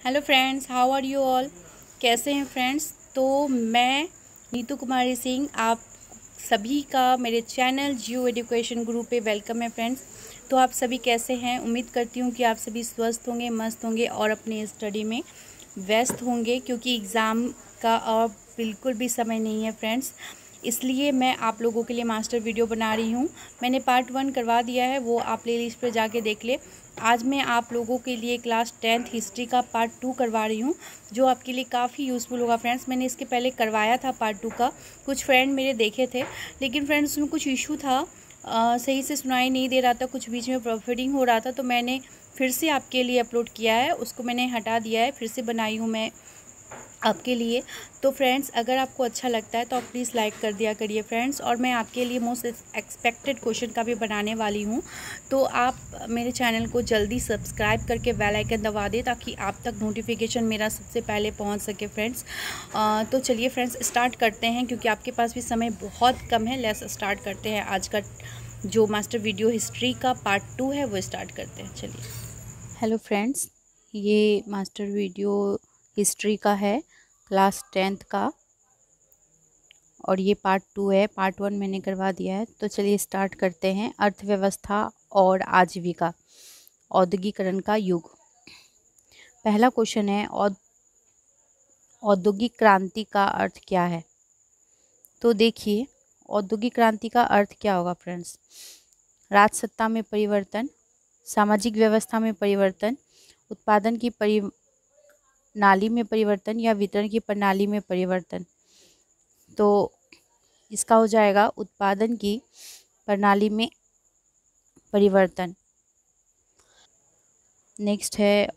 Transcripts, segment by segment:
Hello friends, how are you all. कैसे हैं friends. तो मैं नीतू कुमारी सिंह, आप सभी का मेरे चैनल जियो एजुकेशन गुरु पे वेलकम है फ्रेंड्स। तो आप सभी कैसे हैं। उम्मीद करती हूँ कि आप सभी स्वस्थ होंगे, मस्त होंगे और अपनी स्टडी में व्यस्त होंगे, क्योंकि एग्ज़ाम का अब बिल्कुल भी समय नहीं है फ्रेंड्स। इसलिए मैं आप लोगों के लिए मास्टर वीडियो बना रही हूँ। मैंने पार्ट 1 करवा दिया है, वो आप प्लेलिस्ट पर जाके देख ले। आज मैं आप लोगों के लिए क्लास 10th हिस्ट्री का पार्ट 2 करवा रही हूँ, जो आपके लिए काफ़ी यूज़फुल होगा फ्रेंड्स। मैंने इसके पहले करवाया था पार्ट 2 का, कुछ फ्रेंड मेरे देखे थे, लेकिन फ्रेंड्स उसमें कुछ इशू था, सही से सुनाई नहीं दे रहा था, कुछ बीच में प्रोफिटिंग हो रहा था। तो मैंने फिर से आपके लिए अपलोड किया है, उसको मैंने हटा दिया है, फिर से बनाई हूँ मैं आपके लिए। तो फ्रेंड्स, अगर आपको अच्छा लगता है तो आप प्लीज़ लाइक कर दिया करिए फ्रेंड्स। और मैं आपके लिए मोस्ट एक्सपेक्टेड क्वेश्चन का भी बनाने वाली हूँ, तो आप मेरे चैनल को जल्दी सब्सक्राइब करके बेल आइकन दबा दें, ताकि आप तक नोटिफिकेशन मेरा सबसे पहले पहुँच सके फ्रेंड्स। तो चलिए फ्रेंड्स, स्टार्ट करते हैं, क्योंकि आपके पास भी समय बहुत कम है। लेट्स स्टार्ट करते हैं। आज का जो मास्टर वीडियो हिस्ट्री का पार्ट 2 है वो स्टार्ट करते हैं। चलिए। हेलो फ्रेंड्स, ये मास्टर वीडियो हिस्ट्री का है, क्लास 10th का, और ये पार्ट 2 है। पार्ट 1 मैंने करवा दिया है। तो चलिए स्टार्ट करते हैं। अर्थव्यवस्था और आजीविका, औद्योगिकरण का युग। पहला क्वेश्चन है, औद्योगिक क्रांति का अर्थ क्या है। तो देखिए, औद्योगिक क्रांति का अर्थ क्या होगा फ्रेंड्स। राजसत्ता में परिवर्तन, सामाजिक व्यवस्था में परिवर्तन, उत्पादन की प्रणाली में परिवर्तन या वितरण की प्रणाली में परिवर्तन। तो इसका हो जाएगा उत्पादन की प्रणाली में परिवर्तन। नेक्स्ट है,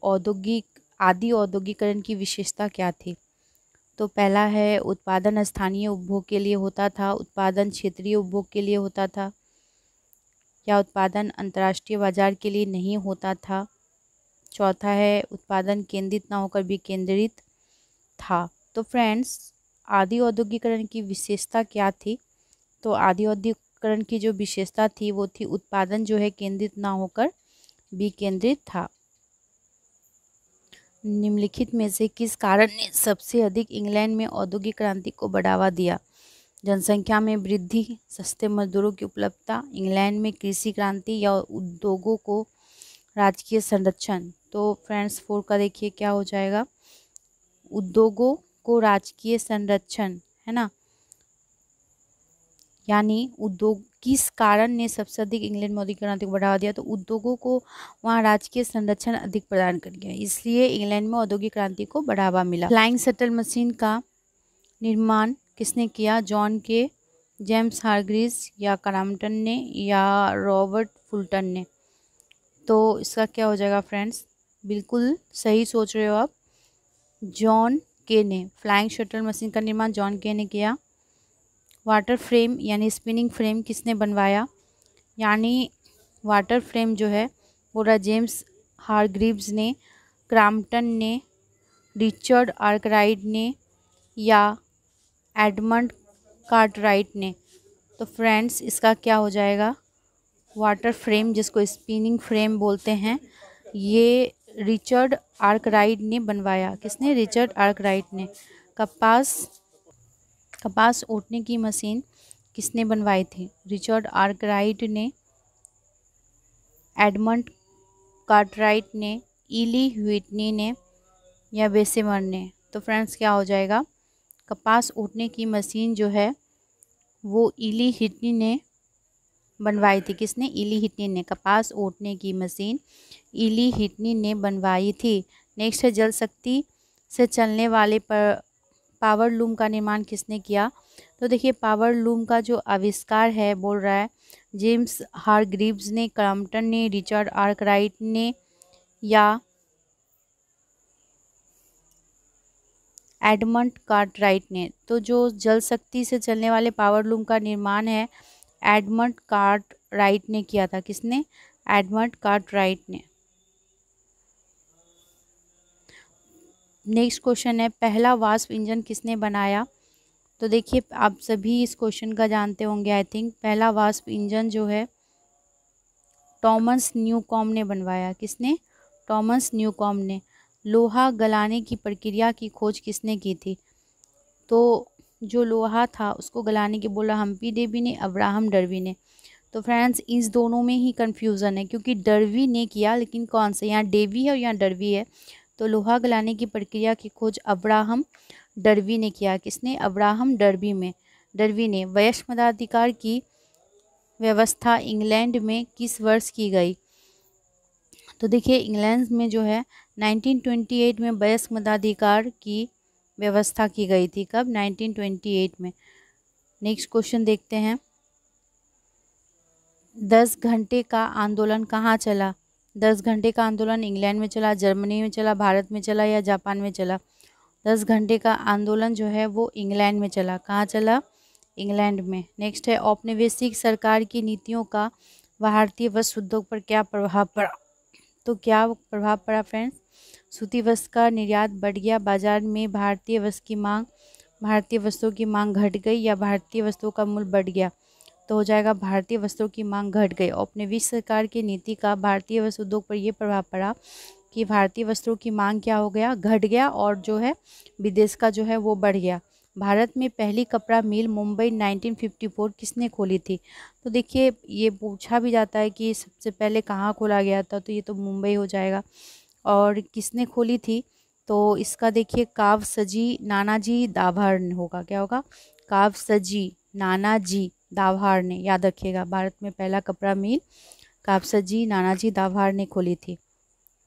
आदि औद्योगिकरण की विशेषता क्या थी। तो पहला है, उत्पादन स्थानीय उपभोग के लिए होता था, उत्पादन क्षेत्रीय उपभोग के लिए होता था, या उत्पादन अंतर्राष्ट्रीय बाजार के लिए नहीं होता था। चौथा है, उत्पादन केंद्रित ना होकर विकेंद्रित था। तो फ्रेंड्स, आदि औद्योगिकरण की विशेषता क्या थी। तो आदि औद्योगिकरण की जो विशेषता थी वो थी, उत्पादन जो है केंद्रित ना होकर विकेंद्रित था। निम्नलिखित में से किस कारण ने सबसे अधिक इंग्लैंड में औद्योगिक क्रांति को बढ़ावा दिया। जनसंख्या में वृद्धि, सस्ते मजदूरों की उपलब्धता, इंग्लैंड में कृषि क्रांति, या उद्योगों को राजकीय संरक्षण। तो फ्रेंड्स 4 का देखिए क्या हो जाएगा, उद्योगों को राजकीय संरक्षण, है ना। यानी उद्योग किस कारण ने सबसे अधिक इंग्लैंड में औद्योगिक क्रांति को बढ़ावा दिया। तो उद्योगों को वहाँ राजकीय संरक्षण अधिक प्रदान कर गया, इसलिए इंग्लैंड में औद्योगिक क्रांति को बढ़ावा मिला। फ्लाइंग शटल मशीन का निर्माण किसने किया। जॉन के, जेम्स हारग्रीव्स, या क्रॉम्पटन ने, या रॉबर्ट फुल्टन ने। तो इसका क्या हो जाएगा फ्रेंड्स, बिल्कुल सही सोच रहे हो आप, जॉन के ने। फ्लाइंग शटल मशीन का निर्माण जॉन के ने किया। वाटर फ्रेम यानी स्पिनिंग फ्रेम किसने बनवाया। यानी वाटर फ्रेम जो है वो जेम्स हारग्रीव्स ने, क्रॉम्पटन ने, रिचर्ड आर्कराइट ने, या एडमंड कार्टराइट ने। तो फ्रेंड्स इसका क्या हो जाएगा, वाटर फ्रेम जिसको स्पिनिंग फ्रेम बोलते हैं, ये रिचर्ड आर्कराइट ने बनवाया। किसने, रिचर्ड आर्कराइट ने। कपास ओटने की मशीन किसने बनवाई थी। रिचर्ड आर्कराइट ने, एडमंड कार्टराइट ने, इली व्हिटनी ने, या बेसेमर ने। तो फ्रेंड्स क्या हो जाएगा, कपास ओटने की मशीन जो है वो इली व्हिटनी ने बनवाई थी। किसने, इली व्हिटनी ने। कपास ओटने की मशीन इली व्हिटनी ने बनवाई थी। नेक्स्ट है, जल शक्ति से चलने वाले पावर लूम का निर्माण किसने किया। तो देखिए, पावर लूम का जो आविष्कार है बोल रहा है जेम्स हारग्रीव्स ने, क्रॉम्पटन ने, रिचर्ड आर्कराइट ने, या एडमंड कार्टराइट ने। तो जो जल शक्ति से चलने वाले पावर लूम का निर्माण है एडमंड कार्टराइट ने किया था। किसने, एडमंड कार्टराइट ने। नेक्स्ट क्वेश्चन है, पहला वाष्प इंजन किसने बनाया। तो देखिए, आप सभी इस क्वेश्चन का जानते होंगे आई थिंक। पहला वाष्प इंजन जो है टॉमस न्यूकॉम्ब ने बनवाया। किसने, टॉमस न्यूकॉम्ब ने। लोहा गलाने की प्रक्रिया की खोज किसने की थी? तो जो लोहा था उसको गलाने की बोला हम्पी डेवी ने, अब्राहम डर्बी ने। तो फ्रेंड्स इस दोनों में ही कन्फ्यूज़न है, क्योंकि डर्बी ने किया, लेकिन कौन से, यहाँ डेवी है और यहाँ डर्बी है। तो लोहा गलाने की प्रक्रिया की खोज अब्राहम डर्बी ने किया। किसने? अब्राहम डर्बी ने। वयस्क मताधिकार की व्यवस्था इंग्लैंड में किस वर्ष की गई? तो देखिए इंग्लैंड में जो है 1928 में वयस्क मताधिकार की व्यवस्था की गई थी। कब? 1928 में। नेक्स्ट क्वेश्चन देखते हैं। 10 घंटे का आंदोलन कहाँ चला? 10 घंटे का आंदोलन इंग्लैंड में चला, जर्मनी में चला, भारत में चला या जापान में चला? 10 घंटे का आंदोलन जो है वो इंग्लैंड में चला। कहाँ चला? इंग्लैंड में। नेक्स्ट है, औपनिवेशिक सरकार की नीतियों का भारतीय वस्त्र उद्योग पर क्या प्रभाव पड़ा? तो क्या प्रभाव पड़ा फ्रेंड्स? सूती वस्त्र का निर्यात बढ़ गया, बाजार में भारतीय वस्त्रों की मांग घट गई या भारतीय वस्त्रों का मूल्य बढ़ गया? तो हो जाएगा भारतीय वस्त्रों की मांग घट गई। औपनिवेशिक सरकार की नीति का भारतीय वस्त्र उद्योग पर यह प्रभाव पड़ा कि भारतीय वस्त्रों की मांग क्या हो गया? घट गया, और जो है विदेश का जो है वो बढ़ गया। भारत में पहली कपड़ा मिल मुंबई 1954 किसने खोली थी? तो देखिए ये पूछा भी जाता है कि सबसे पहले कहाँ खोला गया था, तो ये तो मुंबई हो जाएगा। और किसने खोली थी? तो इसका देखिए कावसजी नानाजी दाभार ने होगा। क्या होगा? कावसजी नानाजी दाभार ने, याद रखिएगा। भारत में पहला कपड़ा मिल कावसजी नानाजी दाभार ने खोली थी।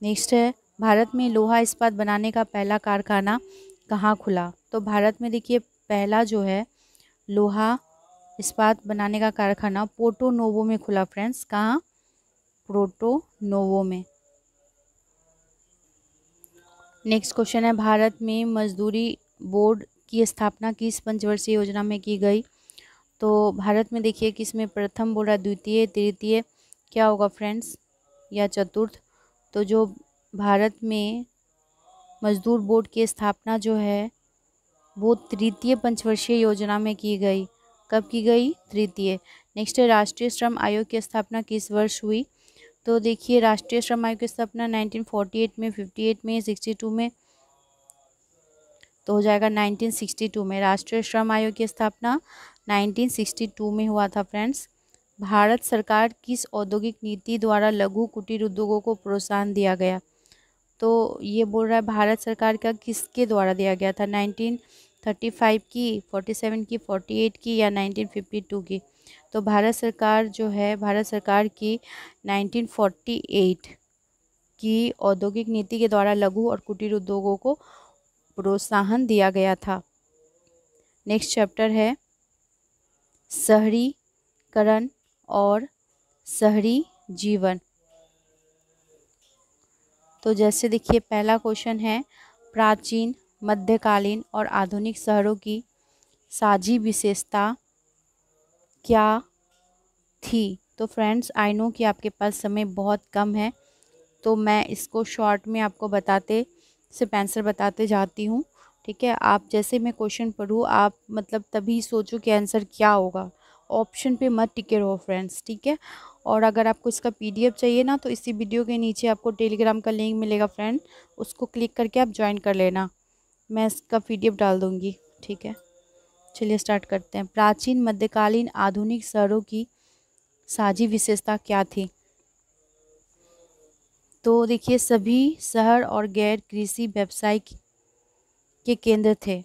नेक्स्ट है, भारत में लोहा इस्पात बनाने का पहला कारखाना कहाँ खुला? तो भारत में देखिए पहला जो है लोहा इस्पात बनाने का कारखाना पोर्टो नोवो में खुला फ्रेंड्स। कहाँ? पोर्टो नोवो में। नेक्स्ट क्वेश्चन है, भारत में मजदूरी बोर्ड की स्थापना किस पंचवर्षीय योजना में की गई? तो भारत में देखिए किसमें प्रथम बोल रहा है, द्वितीय, तृतीय, क्या होगा फ्रेंड्स, या चतुर्थ? तो जो भारत में मजदूर बोर्ड की स्थापना जो है वो तृतीय पंचवर्षीय योजना में की गई। कब की गई? तृतीय। नेक्स्ट है, राष्ट्रीय श्रम आयोग की स्थापना किस वर्ष हुई? तो देखिए राष्ट्रीय श्रम आयोग की स्थापना 1948 में, 58 में, 62 में? तो हो जाएगा 1962 में। राष्ट्रीय श्रम आयोग की स्थापना 1962 में हुआ था फ्रेंड्स। भारत सरकार किस औद्योगिक नीति द्वारा लघु कुटीर उद्योगों को प्रोत्साहन दिया गया? तो ये बोल रहा है भारत सरकार का किसके द्वारा दिया गया था? 1935 की, 47 की, 48 की या 1952 की? तो भारत सरकार जो है, भारत सरकार की 1948 की औद्योगिक नीति के द्वारा लघु और कुटीर उद्योगों को प्रोत्साहन दिया गया था। नेक्स्ट चैप्टर है शहरीकरण और शहरी जीवन। तो जैसे देखिए पहला क्वेश्चन है, प्राचीन, मध्यकालीन और आधुनिक शहरों की साझी विशेषता क्या थी? तो फ्रेंड्स आई नो कि आपके पास समय बहुत कम है, तो मैं इसको शॉर्ट में आपको बताते सिर्फ आंसर बताते जाती हूँ। ठीक है, आप जैसे मैं क्वेश्चन पढ़ूँ आप मतलब तभी सोचो कि आंसर क्या होगा, ऑप्शन पे मत टिके रहो फ्रेंड्स। ठीक है, और अगर आपको इसका पीडीएफ चाहिए ना, तो इसी वीडियो के नीचे आपको टेलीग्राम का लिंक मिलेगा फ्रेंड, उसको क्लिक करके आप ज्वाइन कर लेना, मैं इसका पीडीएफ डाल दूँगी। ठीक है, चलिए स्टार्ट करते हैं। प्राचीन, मध्यकालीन, आधुनिक शहरों की साझी विशेषता क्या थी? तो देखिए सभी शहर और गैर कृषि व्यवसाय के केंद्र थे।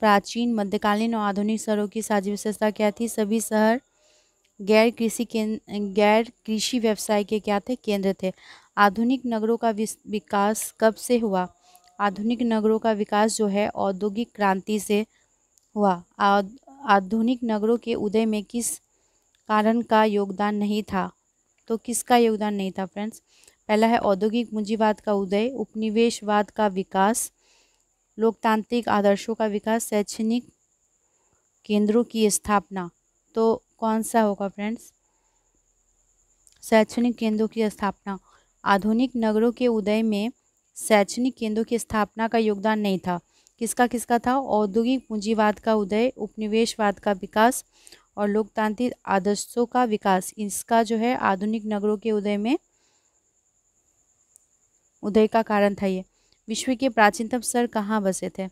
प्राचीन, मध्यकालीन और आधुनिक शहरों की साझी विशेषता क्या थी? सभी शहर गैर कृषि व्यवसाय के क्या थे? केंद्र थे। आधुनिक नगरों का विकास कब से हुआ? आधुनिक नगरों का विकास जो है औद्योगिक क्रांति से हुआ। आधुनिक नगरों के उदय में किस कारण का योगदान नहीं था? तो किसका योगदान नहीं था फ्रेंड्स? पहला है औद्योगिक पूंजीवाद का उदय, उपनिवेशवाद का विकास, लोकतांत्रिक आदर्शों का विकास, शैक्षणिक केंद्रों की स्थापना। तो कौन सा होगा फ्रेंड्स? शैक्षणिक केंद्रों की स्थापना। आधुनिक नगरों के उदय में शैक्षणिक केंद्रों की स्थापना का योगदान नहीं था। किसका किसका था? औद्योगिक पूंजीवाद का उदय, उपनिवेशवाद का विकास और लोकतांत्रिक आदर्शों का विकास। इसका जो है आधुनिक नगरों के उदय में उदय का कारण था ये। विश्व के प्राचीनतम शहर कहाँ बसे थे?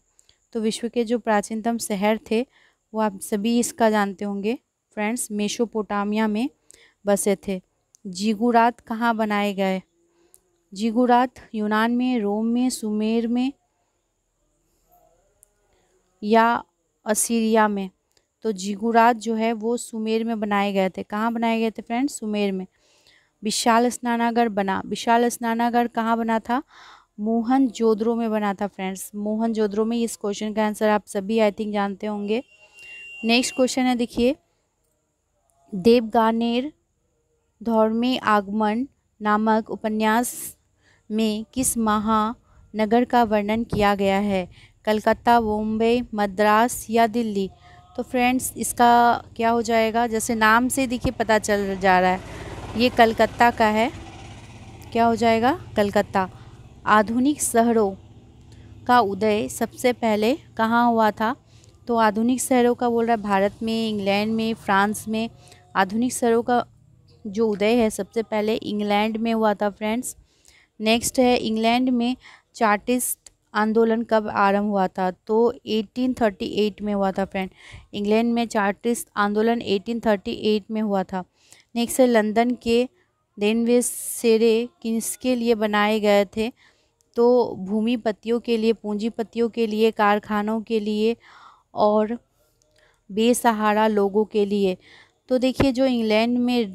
तो विश्व के जो प्राचीनतम शहर थे वो आप सभी इसका जानते होंगे फ्रेंड्स, मेसोपोटामिया में बसे थे। जिगुरात कहाँ बनाए गए? जिगुरात यूनान में, रोम में, सुमेर में या असीरिया में? तो जिगुरात जो है वो सुमेर में बनाए गए थे। कहाँ बनाए गए थे फ्रेंड्स? सुमेर में। विशाल स्नानागार बना, विशाल स्नानागार कहाँ बना था? मोहनजोदड़ो में बना था फ्रेंड्स, मोहनजोदड़ो में। इस क्वेश्चन का आंसर आप सभी आई थिंक जानते होंगे। नेक्स्ट क्वेश्चन है, देखिए, देवगानेर धौर्मे आगमन नामक उपन्यास में किस महानगर का वर्णन किया गया है? कलकत्ता, बॉम्बे, मद्रास या दिल्ली? तो फ्रेंड्स इसका क्या हो जाएगा? जैसे नाम से देखिए पता चल जा रहा है, ये कलकत्ता का है। क्या हो जाएगा? कलकत्ता। आधुनिक शहरों का उदय सबसे पहले कहाँ हुआ था? तो आधुनिक शहरों का बोल रहा है भारत में, इंग्लैंड में, फ्रांस में। आधुनिक शहरों का जो उदय है सबसे पहले इंग्लैंड में हुआ था फ्रेंड्स। नेक्स्ट है, इंग्लैंड में चार्टिस्ट आंदोलन कब आरंभ हुआ था? तो 1838 में हुआ था फ्रेंड। इंग्लैंड में चार्टिस्ट आंदोलन 1838 में हुआ था। नेक्स्ट है, लंदन के देनवेसेरे किसके लिए बनाए गए थे? तो भूमिपतियों के लिए, पूंजीपतियों के लिए, कारखानों के लिए और बेसहारा लोगों के लिए। तो देखिए जो इंग्लैंड में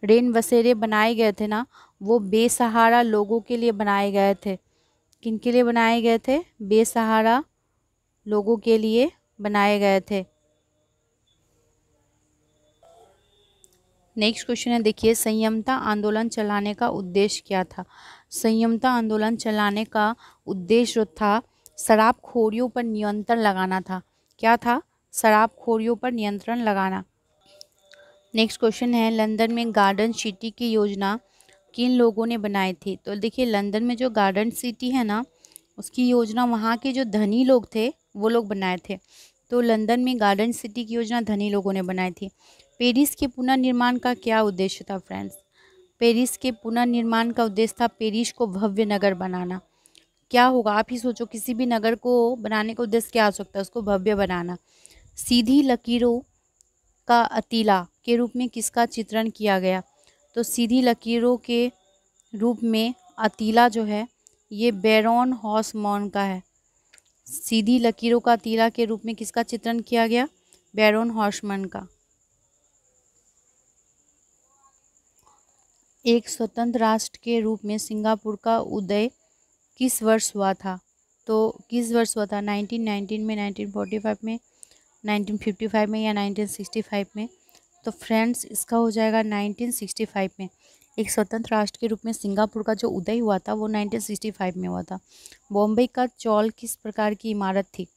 रेन बसेरे बनाए गए थे ना, वो बेसहारा लोगों के लिए बनाए गए थे। किन के लिए बनाए गए थे? बेसहारा लोगों के लिए बनाए गए थे। नेक्स्ट क्वेश्चन है, देखिए, संयमता आंदोलन चलाने का उद्देश्य क्या था? संयमता आंदोलन चलाने का उद्देश्य था शराबखोरियों पर नियंत्रण लगाना था। क्या था? शराबखोरियों पर नियंत्रण लगाना। नेक्स्ट क्वेश्चन है, लंदन में गार्डन सिटी की योजना किन लोगों ने बनाई थी? तो देखिए लंदन में जो गार्डन सिटी है ना, उसकी योजना वहाँ के जो धनी लोग थे वो लोग बनाए थे। तो लंदन में गार्डन सिटी की योजना धनी लोगों ने बनाई थी। पेरिस के पुनर्निर्माण का क्या उद्देश्य था फ्रेंड्स? पेरिस के पुनर्निर्माण का उद्देश्य था पेरिस को भव्य नगर बनाना। क्या होगा? आप ही सोचो, किसी भी नगर को बनाने का उद्देश्य क्या हो सकता है? उसको भव्य बनाना। सीधी लकीरों का अतीला के रूप में किसका चित्रण किया गया? तो सीधी लकीरों के रूप में अतीला जो है ये बैरोन हॉसमॉन का है। सीधी लकीरों का अतीला के रूप में किसका चित्रण किया गया? बैरोन हॉसमॉन का। एक स्वतंत्र राष्ट्र के रूप में सिंगापुर का उदय किस वर्ष हुआ था? तो किस वर्ष हुआ था? 1919 में, 1945 में, 1955 में या 1965 में? तो फ्रेंड्स इसका हो जाएगा 1965 में। एक स्वतंत्र राष्ट्र के रूप में सिंगापुर का जो उदय हुआ था वो 1965 में हुआ था। बॉम्बे का चौल किस प्रकार की इमारत थी?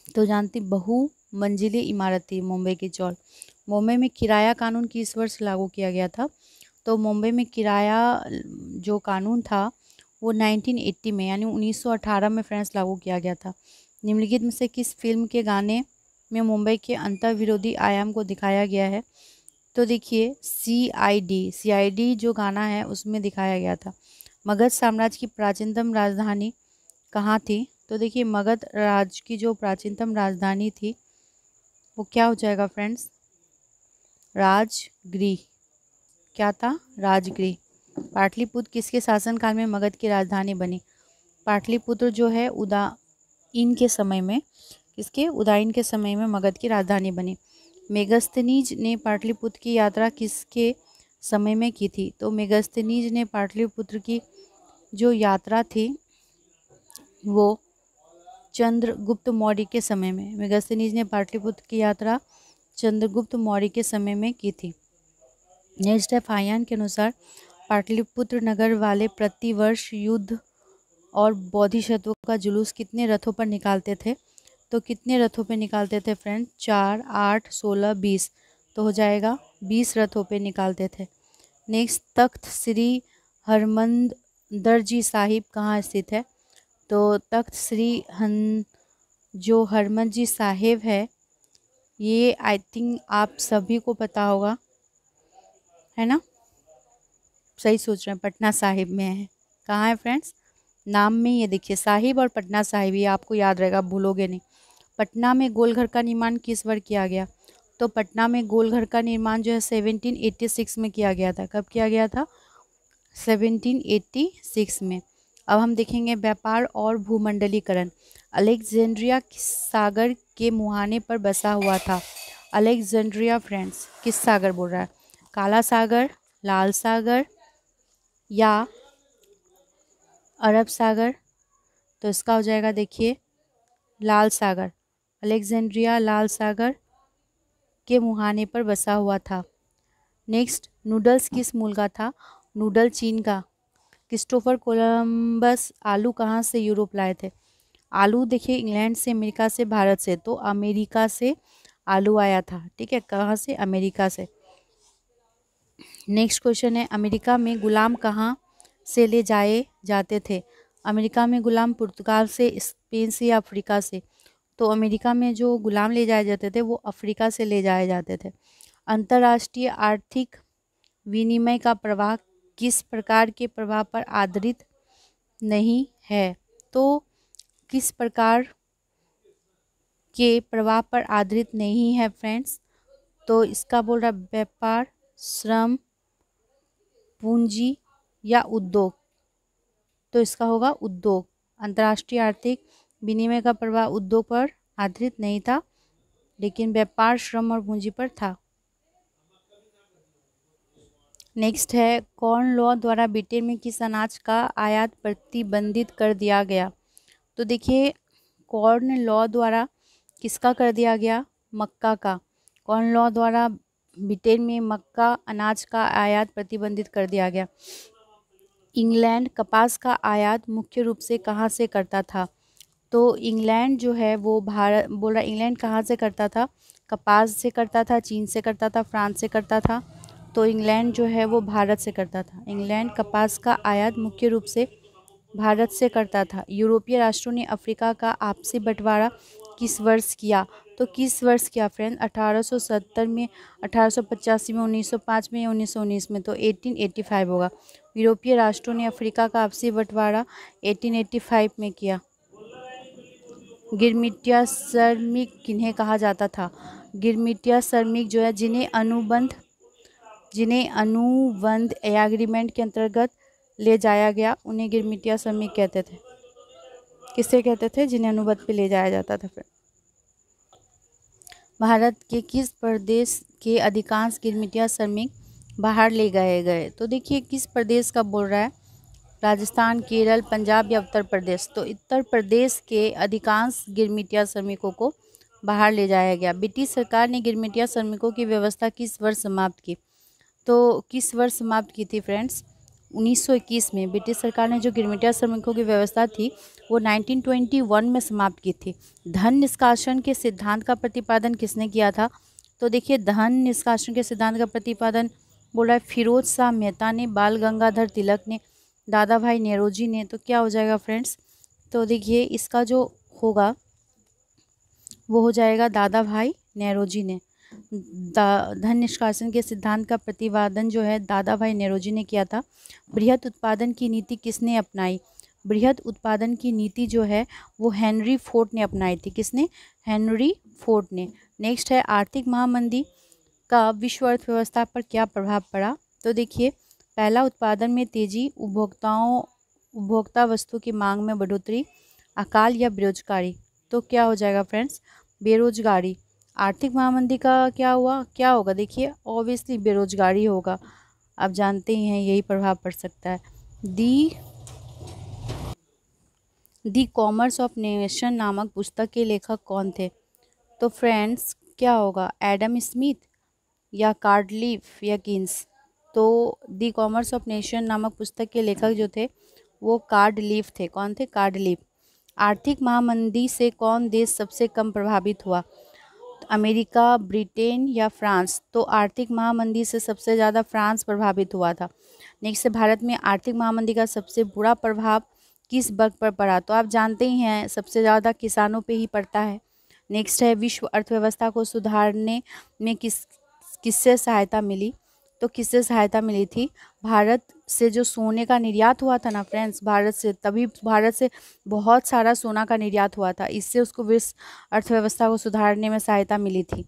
तो जानती, बहुमंजिली इमारत थी मुंबई की चौल। मुंबई में किराया कानून किस वर्ष लागू किया गया था? तो मुंबई में किराया जो कानून था वो 1980 में यानी 1918 में फ्रेंड्स लागू किया गया था। निम्नलिखित में से किस फिल्म के गाने में मुंबई के अंतर्विरोधी आयाम को दिखाया गया है? तो देखिए CID जो गाना है उसमें दिखाया गया था। मगध साम्राज्य की प्राचीनतम राजधानी कहाँ थी? तो देखिए मगध राज्य की जो प्राचीनतम राजधानी थी वो क्या हो जाएगा फ्रेंड्स? राजगृह। क्या था? राजगृह। पाटलिपुत्र किसके शासनकाल में मगध की राजधानी बनी? पाटलिपुत्र जो है उदयन के समय में, किसके? उदयन के समय में मगध की राजधानी बनी। मेगस्थनीज ने पाटलिपुत्र की यात्रा किसके समय में की थी? तो मेगस्थनीज ने पाटलिपुत्र की जो यात्रा थी वो चंद्रगुप्त मौर्य के समय में, मेगस्थनीज ने पाटलिपुत्र की यात्रा चंद्रगुप्त मौर्य के समय में की थी। नेक्स्ट है, फाहियान के अनुसार पाटलिपुत्र नगर वाले प्रतिवर्ष युद्ध और बोधिसत्व का जुलूस कितने रथों पर निकालते थे? तो कितने रथों पे निकालते थे फ्रेंड? 4, 8, 16, 20। तो हो जाएगा 20 रथों पे निकालते थे। नेक्स्ट, तख्त श्री हरमंदर जी साहिब कहाँ स्थित है? तो तख्त श्री जो हरमंदर जी साहिब है ये आई थिंक आप सभी को पता होगा, है ना? सही सोच रहे हैं, पटना साहिब में है। कहाँ है फ्रेंड्स? नाम में ये देखिए साहिब और पटना साहिब, ये आपको याद रहेगा, भूलोगे नहीं। पटना में गोलघर का निर्माण किस वर्ष किया गया? तो पटना में गोलघर का निर्माण जो है 1786 में किया गया था। कब किया गया था? 1786 में। अब हम देखेंगे व्यापार और भूमंडलीकरण। अलेक्जेंड्रिया किस सागर के मुहाने पर बसा हुआ था? अलेक्जेंड्रिया फ्रेंड्स किस सागर बोल रहा है? काला सागर, लाल सागर या अरब सागर? तो इसका हो जाएगा देखिए लाल सागर। अलेक्जेंड्रिया लाल सागर के मुहाने पर बसा हुआ था। नेक्स्ट, नूडल्स किस मूल का था? नूडल चीन का। क्रिस्टोफर कोलंबस आलू कहाँ से यूरोप लाए थे? आलू देखिए इंग्लैंड से, अमेरिका से, भारत से, तो अमेरिका से आलू आया था। ठीक है, कहाँ से? अमेरिका से। नेक्स्ट क्वेश्चन है, अमेरिका में गुलाम कहाँ से ले जाए जाते थे? अमेरिका में गुलाम पुर्तगाल से, स्पेन से या अफ्रीका से? तो अमेरिका में जो गुलाम ले जाए जाते थे वो अफ्रीका से ले जाए जाते थे। अंतर्राष्ट्रीय आर्थिक विनिमय का प्रवाह किस प्रकार के प्रभाव पर आधारित नहीं है? तो किस प्रकार के प्रभाव पर आधारित नहीं है फ्रेंड्स? तो इसका बोल रहा व्यापार, श्रम, पूंजी या उद्योग? तो इसका होगा उद्योग। अंतर्राष्ट्रीय आर्थिक विनिमय का प्रभाव उद्योग पर आधारित नहीं था, लेकिन व्यापार, श्रम और पूंजी पर था। नेक्स्ट है, कॉर्न लॉ द्वारा ब्रिटेन में किस अनाज का आयात प्रतिबंधित कर दिया गया? तो देखिए कॉर्न लॉ द्वारा किसका कर दिया गया? मक्का का। कॉर्न लॉ द्वारा ब्रिटेन में मक्का अनाज का आयात प्रतिबंधित कर दिया गया। इंग्लैंड कपास का आयात मुख्य रूप से कहाँ से करता था? तो इंग्लैंड जो है वो भारत बोल रहा, इंग्लैंड कहाँ से करता था? कपास से करता था, चीन से करता था, फ्रांस से करता था। तो इंग्लैंड जो है वो भारत से करता था। इंग्लैंड कपास का आयात मुख्य रूप से भारत से करता था। यूरोपीय राष्ट्रों ने अफ्रीका का आपसी बंटवारा किस वर्ष किया? तो किस वर्ष किया फ्रेंड? 1870 में, 1885 में, 1905 में या 1919 में? तो 1885 होगा। यूरोपीय राष्ट्रों ने अफ्रीका का आपसी बंटवारा 1885 में किया। गिरमिटिया श्रमिक किन्हें कहा जाता था? गिरमिटिया श्रमिक जो है जिन्हें अनुबंध या एग्रीमेंट के अंतर्गत ले जाया गया, उन्हें गिरमिटिया श्रमिक कहते थे। किससे कहते थे? जिन्हें अनुबंध पे ले जाया जाता था। फिर भारत के किस प्रदेश के अधिकांश गिरमिटिया श्रमिक बाहर ले गए? तो देखिए किस प्रदेश का बोल रहा है? राजस्थान, केरल, पंजाब या उत्तर प्रदेश? तो उत्तर प्रदेश के अधिकांश गिरमिटिया श्रमिकों को बाहर ले जाया गया। ब्रिटिश सरकार ने गिरमिटिया श्रमिकों की व्यवस्था किस वर्ष समाप्त की? तो किस वर्ष समाप्त की थी फ्रेंड्स? 1921 में। ब्रिटिश सरकार ने जो गिरमिटिया श्रमिकों की व्यवस्था थी वो 1921 में समाप्त की थी। धन निष्कासन के सिद्धांत का प्रतिपादन किसने किया था? तो देखिए धन निष्कासन के सिद्धांत का प्रतिपादन बोल रहा है फिरोज शाह मेहता ने, बाल गंगाधर तिलक ने, दादा भाई नेरोजी ने। तो क्या हो जाएगा फ्रेंड्स? तो देखिए इसका जो होगा वो हो जाएगा दादा भाई नेरोजी ने। धन निष्कासन के सिद्धांत का प्रतिपादन जो है दादा भाई नेरोजी ने किया था। बृहत उत्पादन की नीति किसने अपनाई? बृहत उत्पादन की नीति जो है वो हेनरी फोर्ड ने अपनाई थी। किसने? हेनरी फोर्ड ने। नेक्स्ट है, आर्थिक महामंदी का विश्व अर्थव्यवस्था पर क्या प्रभाव पड़ा? तो देखिए पहला, उत्पादन में तेजी, उपभोक्ता वस्तु की मांग में बढ़ोतरी, अकाल या बेरोजगारी? तो क्या हो जाएगा फ्रेंड्स? बेरोजगारी। आर्थिक महामंदी का क्या होगा? देखिए ऑब्वियसली बेरोजगारी होगा। आप जानते ही हैं यही प्रभाव पड़ सकता है। दी कॉमर्स ऑफ नेशन नामक पुस्तक के लेखक कौन थे? तो फ्रेंड्स क्या होगा? एडम स्मिथ या कार्डलीफ या किन्स? तो दी कॉमर्स ऑफ नेशन नामक पुस्तक के लेखक जो थे वो कार्डलीफ थे। कौन थे? कार्डलीफ। आर्थिक महामंदी से कौन देश सबसे कम प्रभावित हुआ? अमेरिका, ब्रिटेन या फ्रांस? तो आर्थिक महामंदी से सबसे ज़्यादा फ्रांस प्रभावित हुआ था। नेक्स्ट, भारत में आर्थिक महामंदी का सबसे बुरा प्रभाव किस वर्ग पर पड़ा? तो आप जानते ही हैं सबसे ज़्यादा किसानों पे ही पड़ता है। नेक्स्ट है, विश्व अर्थव्यवस्था को सुधारने में किससे सहायता मिली? तो किससे सहायता मिली थी? भारत से जो सोने का निर्यात हुआ था ना फ्रेंड्स, भारत से, तभी भारत से बहुत सारा सोना का निर्यात हुआ था, इससे उसको विश्व अर्थव्यवस्था को सुधारने में सहायता मिली थी।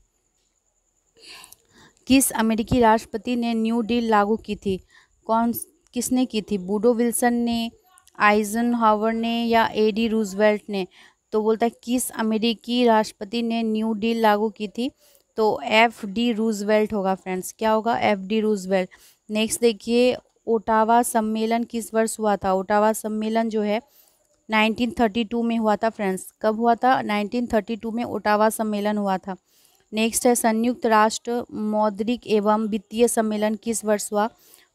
किस अमेरिकी राष्ट्रपति ने न्यू डील लागू की थी? किसने की थी? वुडरो विल्सन ने, आइजनहावर ने या एडी रूजवेल्ट ने? तो बोलता है किस अमेरिकी राष्ट्रपति ने न्यू डील लागू की थी? तो FD रूजवेल्ट होगा फ्रेंड्स। क्या होगा? FD Roosevelt. नेक्स्ट देखिए, ओटावा सम्मेलन किस वर्ष हुआ था? ओटावा सम्मेलन जो है 1932 में हुआ था फ्रेंड्स। कब हुआ था? 1932 में ओटावा सम्मेलन हुआ था। नेक्स्ट है, संयुक्त राष्ट्र मौद्रिक एवं वित्तीय सम्मेलन किस वर्ष हुआ?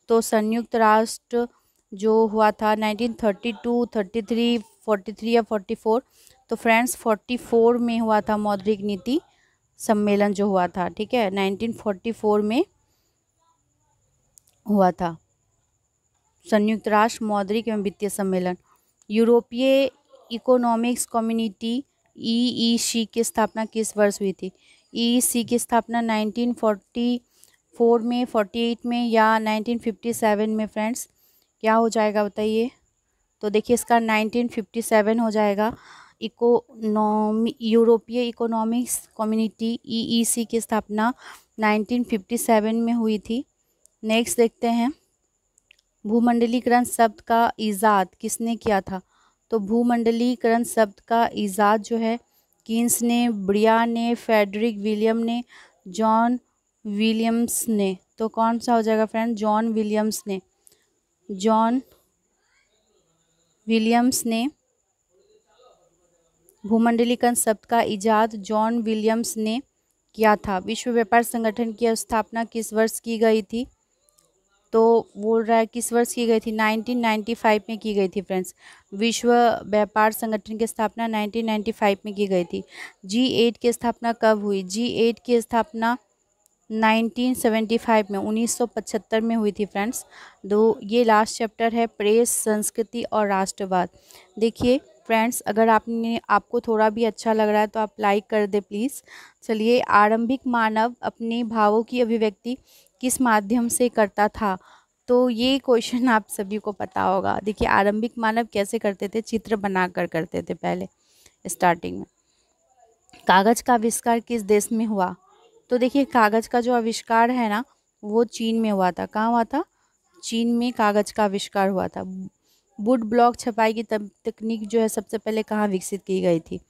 तो संयुक्त राष्ट्र जो हुआ था 1932, 33, 43 या 44? तो फ्रेंड्स 44 में हुआ था मौद्रिक नीति सम्मेलन जो हुआ था, ठीक है, 1944 में हुआ था संयुक्त राष्ट्र मौद्रिक एवं वित्तीय सम्मेलन। यूरोपीय इकोनॉमिक्स कम्युनिटी EEC की स्थापना किस वर्ष हुई थी? EEC की स्थापना 1944 में, 48 में या 1957 में फ्रेंड्स? क्या हो जाएगा बताइए? तो देखिए इसका 1957 हो जाएगा। यूरोपीय इकोनॉमिक्स कम्युनिटी EEC की स्थापना 1957 में हुई थी। नेक्स्ट देखते हैं, भूमंडलीकरण शब्द का इजाद किसने किया था? तो भूमंडलीकरण शब्द का इजाद जो है कीन्स ने, ब्रिया ने, फ्रेडरिक विलियम ने, जॉन विलियम्स ने? तो कौन सा हो जाएगा फ्रेंड? जॉन विलियम्स ने। जॉन विलियम्स ने भूमंडलीकरण शब्द का इजाद जॉन विलियम्स ने किया था। विश्व व्यापार संगठन की स्थापना किस वर्ष की गई थी? तो बोल रहा है किस वर्ष की गई थी? 1995 में की गई थी फ्रेंड्स। विश्व व्यापार संगठन की स्थापना 1995 में की गई थी। G8 की स्थापना कब हुई? G8 की स्थापना 1975 में, 1975 में हुई थी फ्रेंड्स। ये लास्ट चैप्टर है, प्रेस, संस्कृति और राष्ट्रवाद। देखिए फ्रेंड्स, अगर आपको थोड़ा भी अच्छा लग रहा है तो आप लाइक कर दे प्लीज़। चलिए, आरंभिक मानव अपने भावों की अभिव्यक्ति किस माध्यम से करता था? तो ये क्वेश्चन आप सभी को पता होगा। देखिए, आरंभिक मानव कैसे करते थे? चित्र बनाकर करते थे पहले स्टार्टिंग में। कागज़ का आविष्कार किस देश में हुआ? तो देखिए, कागज़ का जो आविष्कार है ना, वो चीन में हुआ था। कहाँ हुआ था? चीन में कागज़ का आविष्कार हुआ था। वुड ब्लॉक छपाई की तकनीक जो है सबसे पहले कहाँ विकसित की गई थी?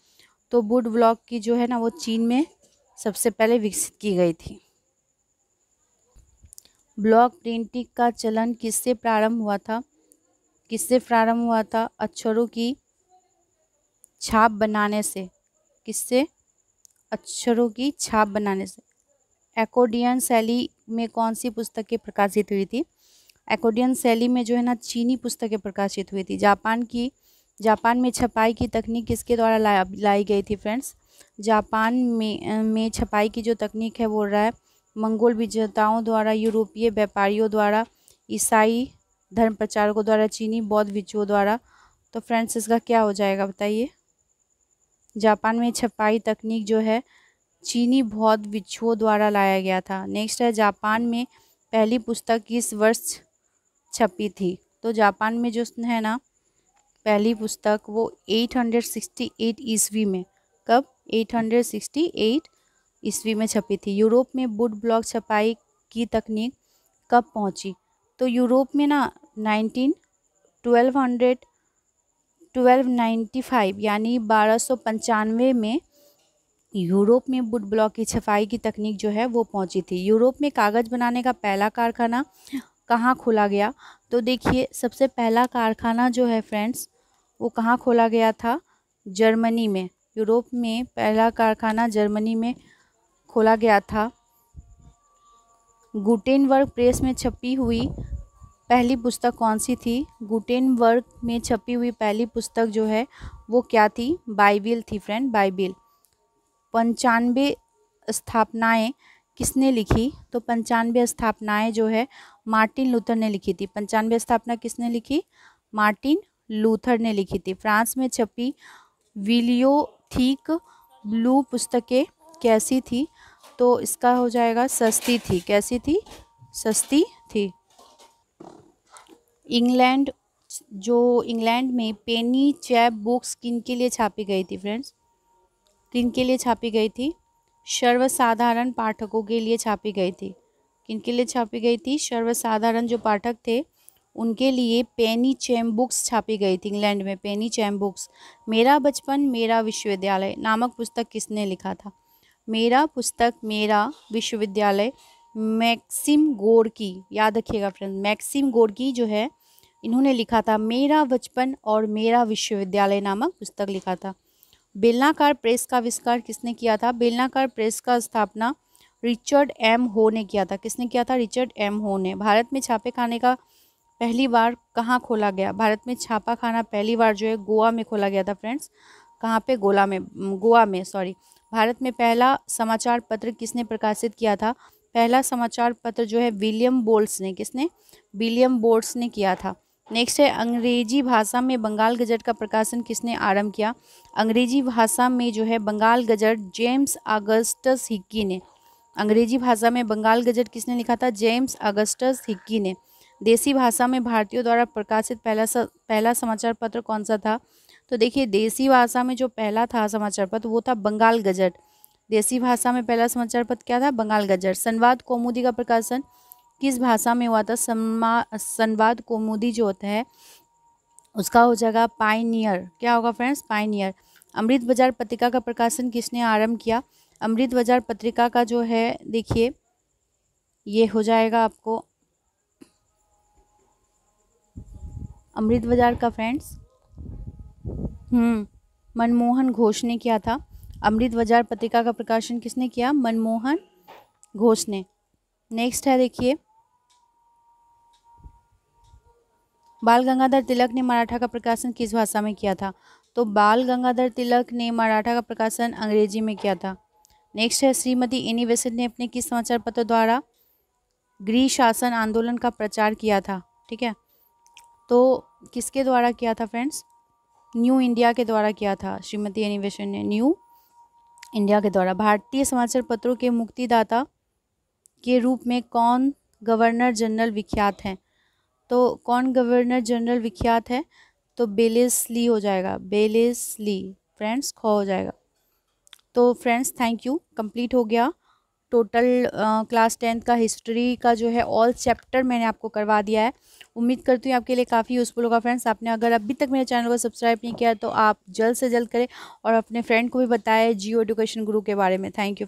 तो वुड ब्लॉक की जो है ना, वो चीन में सबसे पहले विकसित की गई थी। ब्लॉक प्रिंटिंग का चलन किससे प्रारंभ हुआ था? किससे प्रारंभ हुआ था? अक्षरों की छाप बनाने से। किससे? अक्षरों की छाप बनाने से। एकोडियन शैली में कौन सी पुस्तकें प्रकाशित हुई थी? एकोडियन शैली में जो है ना, चीनी पुस्तकें प्रकाशित हुई थी। जापान में छपाई की तकनीक किसके द्वारा लाई गई थी फ्रेंड्स? जापान में छपाई की जो तकनीक है, बोल रहा है मंगोल विजेताओं द्वारा, यूरोपीय व्यापारियों द्वारा, ईसाई धर्म प्रचारकों द्वारा, चीनी बौद्ध भिक्षुओं द्वारा। तो फ्रेंड्स इसका क्या हो जाएगा बताइए? जापान में छपाई तकनीक जो है चीनी बौद्ध भिक्षुओं द्वारा लाया गया था। नेक्स्ट है, जापान में पहली पुस्तक किस वर्ष छपी थी? तो जापान में जो है ना, पहली पुस्तक वो 868 ईस्वी में। कब? 868 ईस्वी में छपी थी। यूरोप में वुड ब्लॉक छपाई की तकनीक कब पहुंची? तो यूरोप में ना 1295 यानी 1295 में यूरोप में वुड ब्लॉक की छपाई की तकनीक जो है वो पहुंची थी। यूरोप में कागज़ बनाने का पहला कारखाना कहाँ खोला गया? तो देखिए, सबसे पहला कारखाना जो है फ्रेंड्स, वो कहाँ खोला गया था? जर्मनी में। यूरोप में पहला कारखाना जर्मनी में खोला गया था। गुटेनबर्ग प्रेस में छपी हुई पहली पुस्तक कौन सी थी? गुटेनबर्ग में छपी हुई पहली पुस्तक जो है वो क्या थी? बाइबिल थी फ्रेंड, बाइबिल। 95 स्थापनाएं किसने लिखी? तो 95 स्थापनाएं जो है मार्टिन लूथर ने लिखी थी। 95 स्थापना किसने लिखी? मार्टिन लूथर ने लिखी थी। फ्रांस में छपी विलियोथीक ब्लू पुस्तकें कैसी थी? तो इसका हो जाएगा सस्ती थी। कैसी थी? सस्ती थी। इंग्लैंड में पेनी चैप बुक्स किन के लिए छापी गई थी फ्रेंड्स? किन के लिए छापी गई थी? सर्वसाधारण पाठकों के लिए छापी गई थी। किन के लिए छापी गई थी? सर्वसाधारण जो पाठक थे उनके लिए पेनी चैम बुक्स छापी गई थी इंग्लैंड में। पेनी चैम बुक्स। मेरा बचपन मेरा विश्वविद्यालय नामक पुस्तक किसने लिखा था? मेरा पुस्तक मेरा विश्वविद्यालय मैक्सिम गोर्की, याद रखिएगा फ्रेंड्स, मैक्सिम गोर्की जो है इन्होंने लिखा था। मेरा बचपन और मेरा विश्वविद्यालय नामक पुस्तक लिखा था। बेलनाकार प्रेस का आविष्कार किसने किया था? बेलनाकार प्रेस का स्थापना रिचर्ड एम हो ने किया था। किसने किया था? रिचर्ड एम हो ने। भारत में छापे खाने का पहली बार कहाँ खोला गया? भारत में छापा खाना पहली बार जो है गोवा में खोला गया था फ्रेंड्स। कहाँ पे? गोवा में सॉरी। भारत में पहला समाचार पत्र किसने प्रकाशित किया था? पहला समाचार पत्र जो है विलियम बोल्ट्स ने। किसने? विलियम बोल्ट्स ने किया था। नेक्स्ट है अंग्रेजी भाषा में बंगाल गजट का प्रकाशन किसने आरंभ किया? अंग्रेजी भाषा में जो है Bengal gazette James Augustus Hicky ने। अंग्रेजी भाषा में बंगाल गजट किसने लिखा था? जेम्स अगस्टस हिक्की ने। देसी भाषा में भारतीयों द्वारा प्रकाशित पहला समाचार पत्र कौन सा था? तो देखिए देसी भाषा में जो पहला था समाचार पत्र वो था बंगाल गजट। देसी भाषा में पहला समाचार पत्र क्या था? बंगाल गजट। संवाद कौमुदी का प्रकाशन किस भाषा में हुआ था? संवाद कौमुदी जो होता है उसका हो जाएगा पाइनियर। क्या होगा फ्रेंड्स? पाइनियर। अमृत बाजार पत्रिका का प्रकाशन किसने आरंभ किया? अमृत बाजार पत्रिका का जो है देखिए ये हो जाएगा आपको अमृत बाजार का फ्रेंड्स मनमोहन घोष ने किया था। अमृत बाजार पत्रिका का प्रकाशन किसने किया? मनमोहन घोष ने। नेक्स्ट है देखिए बाल गंगाधर तिलक ने मराठा का प्रकाशन किस भाषा में किया था? तो बाल गंगाधर तिलक ने मराठा का प्रकाशन अंग्रेजी में किया था। नेक्स्ट है श्रीमती एनी बेसेंट ने अपने किस समाचार पत्र द्वारा गृह शासन आंदोलन का प्रचार किया था? ठीक है, तो किसके द्वारा किया था फ्रेंड्स? न्यू इंडिया के द्वारा किया था। श्रीमती एनी बेसेंट ने न्यू इंडिया के द्वारा। भारतीय समाचार पत्रों के मुक्तिदाता के रूप में कौन गवर्नर जनरल विख्यात हैं? तो कौन गवर्नर जनरल विख्यात है? तो बेलेस्ली हो जाएगा। बेलेस्ली फ्रेंड्स खो हो जाएगा। तो फ्रेंड्स थैंक यू, कंप्लीट हो गया टोटल क्लास 10th का हिस्ट्री का जो है ऑल चैप्टर मैंने आपको करवा दिया है। उम्मीद करती हूँ आपके लिए काफ़ी यूज़फुल होगा फ्रेंड्स। आपने अगर अभी तक मेरे चैनल को सब्सक्राइब नहीं किया तो आप जल्द से जल्द करें और अपने फ्रेंड को भी बताएं जियो एजुकेशन गुरु के बारे में। Thank you.